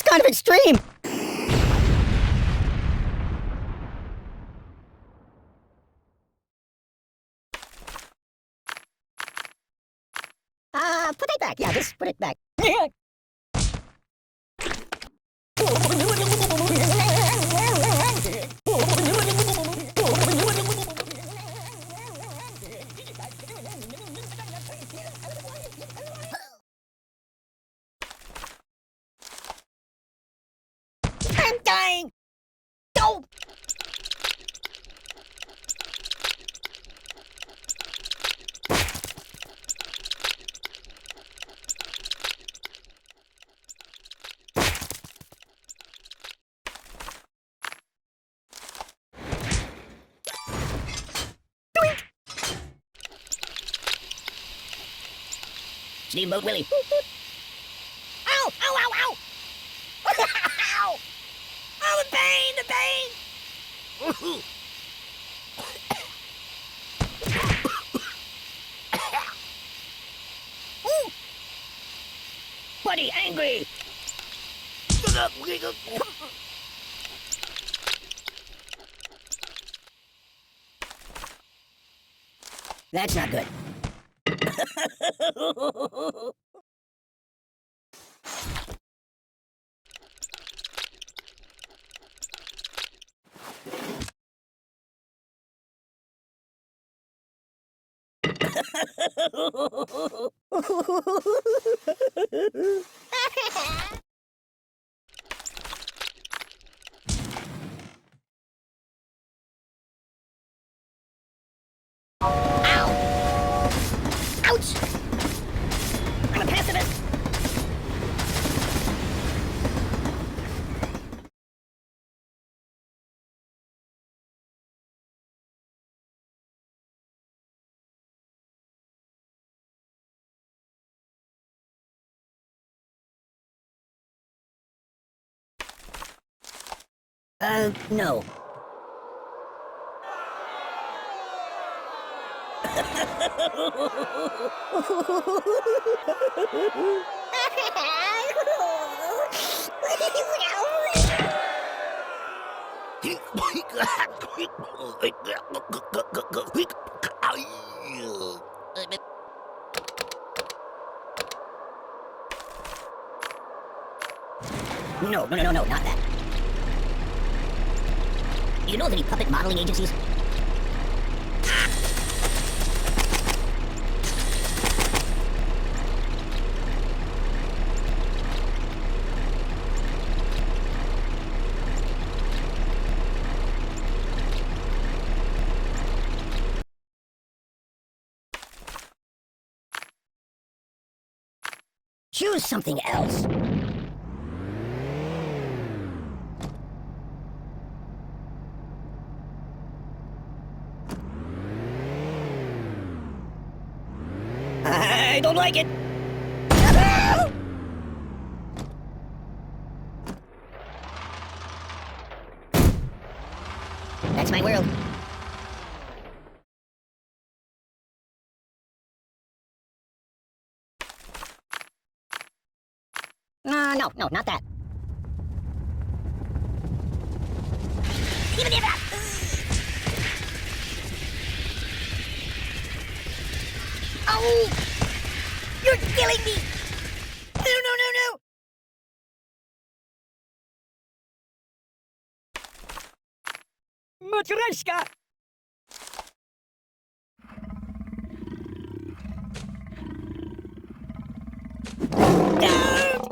kind of extreme! Put that back. Yeah, just put it back. I'm dying! Go! Steamboat Willie. Ow! Ow! Ow! Ow! Ow! Oh, the pain! The pain! Ooh. Buddy, angry! That's not good. Ow! Ouch! I'm a pacifist! No. No, not that. You know of any puppet modeling agencies? Choose something else. I don't like it. That's my world. No, not that. Oh! You're killing me! No! Matryoshka! No!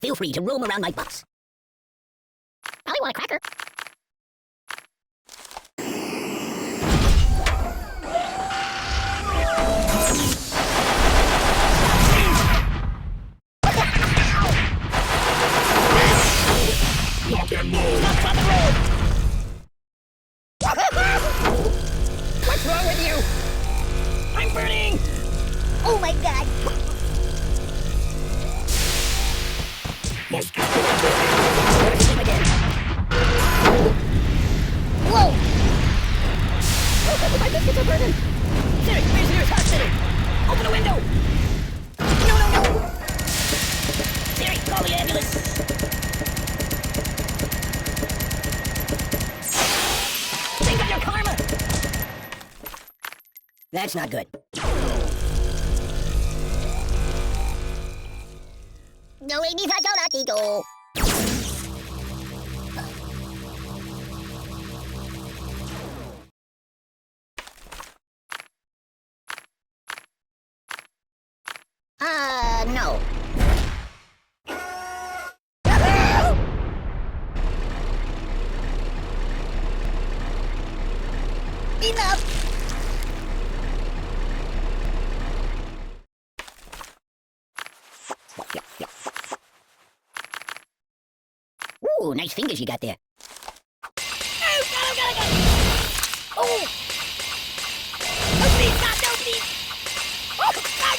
Feel free to roam around my box. Probably want a cracker. Lock and load. Stop on the road! What's wrong with you? I'm burning! Oh my god! Yes! Never sleep again! Whoa! Oh, my biscuits are burning! Siri, where's the nearest hospital? Open a window! No, no, no! Siri, call the ambulance! Think of your karma! That's not good. No, no. Enough! Ooh, nice fingers you got there. Oh! No, please, stop, no, please! Oh, God!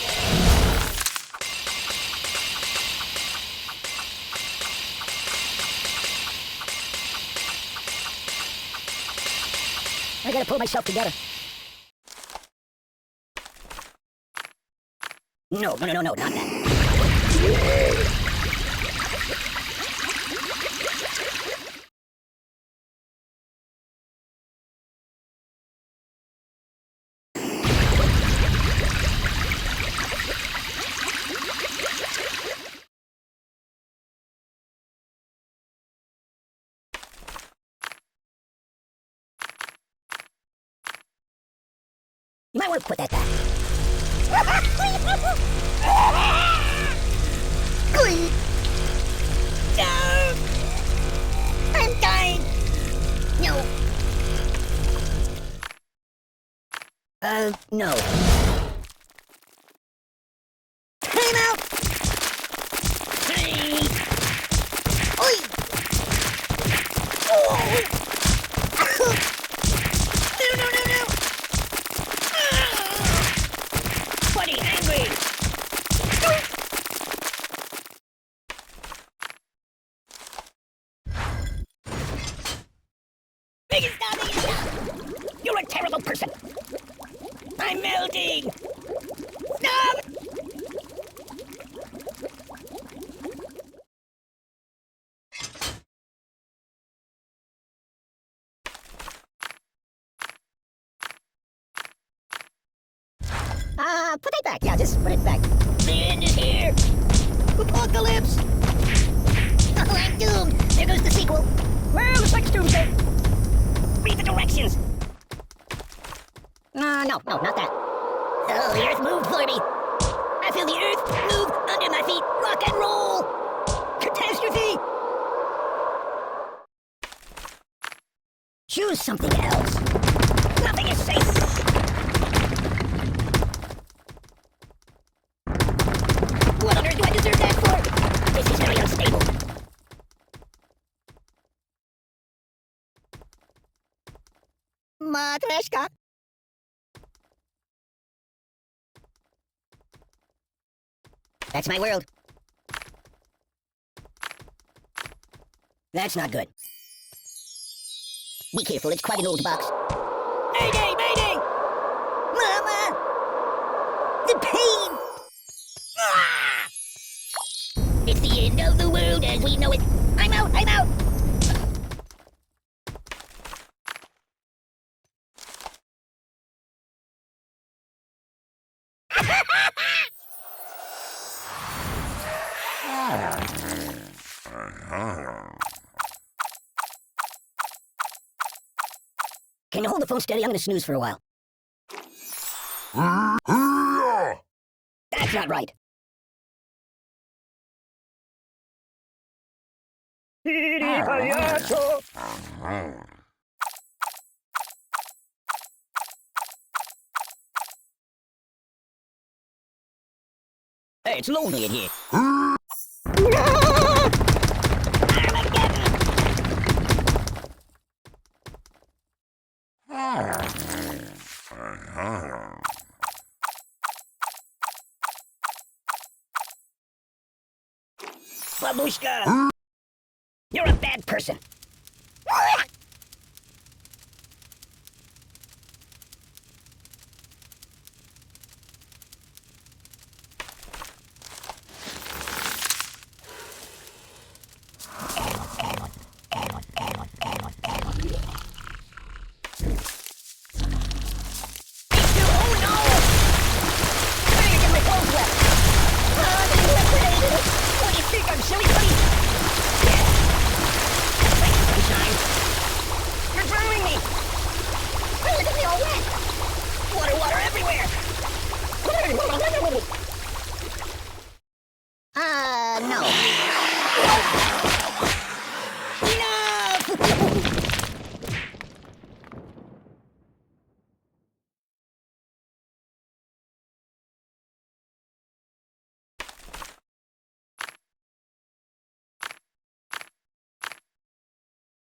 I gotta pull myself together. No, not that. You might want to put that back. No! I'm dying! No. No. Time out! Hey! Oi! Oh! No! Buddy, angry! Make it stop! You're a terrible person! I'm melting! Stop! Put it back. Yeah, just put it back. The end is here! Apocalypse! Oh, I'm doomed! There goes the sequel. Well, looks like it's doomsday. Read the directions! No, not that. Oh, the earth moved for me. I feel the earth move under my feet. Rock and roll! Catastrophe! Choose something else. Nothing is safe. What on earth do I deserve that for? This is very unstable. Matreshka. That's my world. That's not good. Be careful, it's quite an old box. Mayday! Mayday! Mama! The pain! Ah! It's the end of the world as we know it. I'm out! I'm out! Can you hold the phone steady? I'm gonna snooze for a while. That's not right. Hey, it's lonely in here. Babushka! You're a bad person.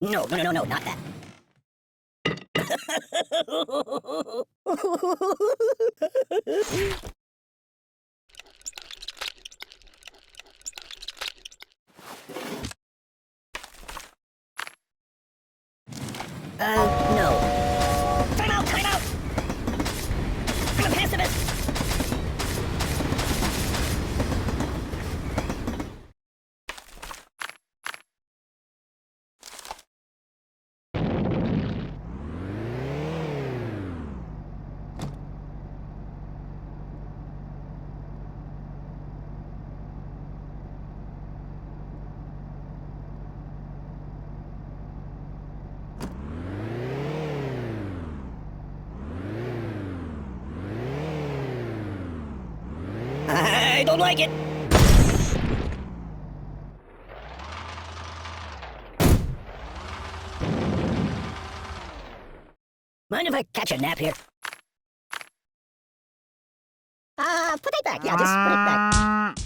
No. No, not that. No. Time out! I'm a pacifist! I don't like it! Mind if I catch a nap here? Put it back. Yeah, just put it back.